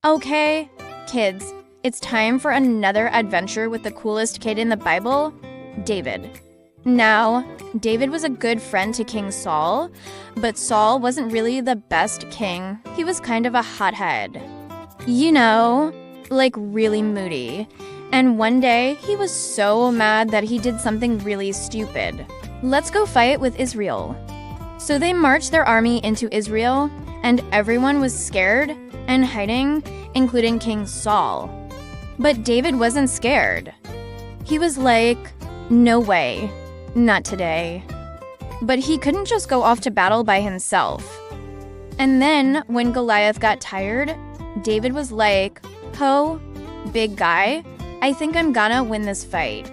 Okay, kids, it's time for another adventure with the coolest kid in the Bible, David. Now, David was a good friend to King Saul, but Saul wasn't really the best king. He was kind of a hothead. You know, like really moody. And one day, he was so mad that he did something really stupid. Let's go fight with Israel. So they marched their army into Israel, and everyone was scared and hiding, including King Saul. But David wasn't scared. He was like, no way, not today. But he couldn't just go off to battle by himself. And then, when Goliath got tired, David was like, "Ho, big guy, I think I'm gonna win this fight."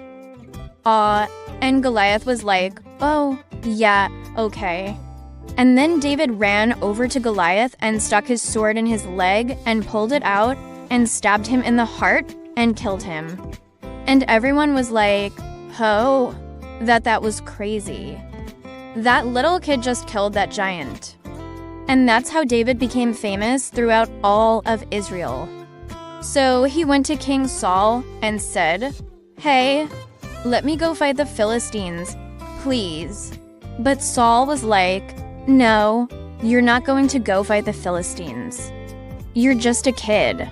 And Goliath was like, "Oh, yeah, okay." And then David ran over to Goliath and stuck his sword in his leg and pulled it out and stabbed him in the heart and killed him. And everyone was like, "Ho, that was crazy. That little kid just killed that giant." And that's how David became famous throughout all of Israel. So he went to King Saul and said, "Hey, let me go fight the Philistines, please." But Saul was like, "No, you're not going to go fight the Philistines. You're just a kid.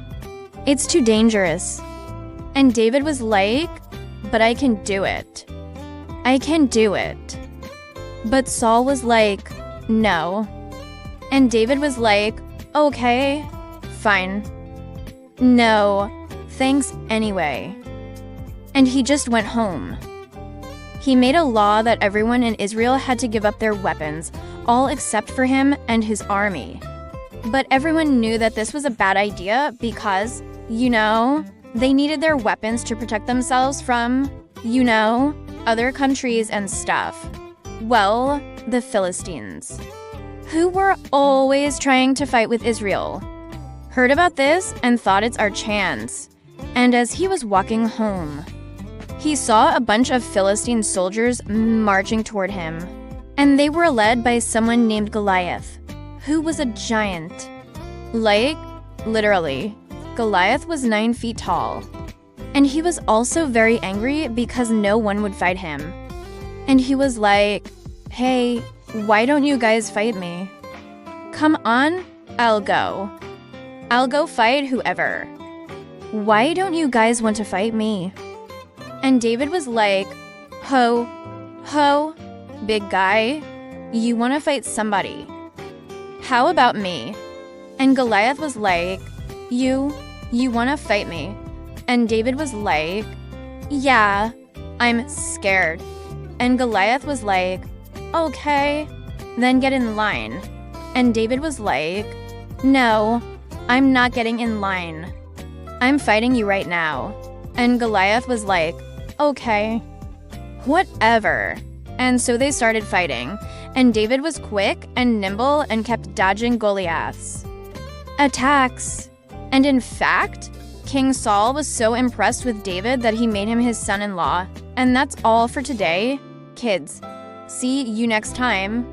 It's too dangerous." And David was like, "But I can do it. I can do it." But Saul was like, "No." And David was like, "Okay, fine. No, thanks anyway." And he just went home. He made a law that everyone in Israel had to give up their weapons, all except for him and his army. But everyone knew that this was a bad idea because, they needed their weapons to protect themselves from, other countries and stuff. Well, the Philistines, who were always trying to fight with Israel, heard about this and thought it's our chance. And as he was walking home, he saw a bunch of Philistine soldiers marching toward him. And they were led by someone named Goliath, who was a giant. Like, literally, Goliath was 9 feet tall. And he was also very angry because no one would fight him. And he was like, "Hey, why don't you guys fight me? Come on, I'll go. I'll go fight whoever. Why don't you guys want to fight me?" And David was like, Ho, big guy, you want to fight somebody. How about me?" And Goliath was like, You want to fight me?" And David was like, "Yeah, I'm scared." And Goliath was like, "Okay, then get in line." And David was like, "No, I'm not getting in line. I'm fighting you right now." And Goliath was like, "Okay, whatever." And so they started fighting, and David was quick and nimble and kept dodging Goliath's attacks. And in fact, King Saul was so impressed with David that he made him his son-in-law. And that's all for today. Kids, see you next time.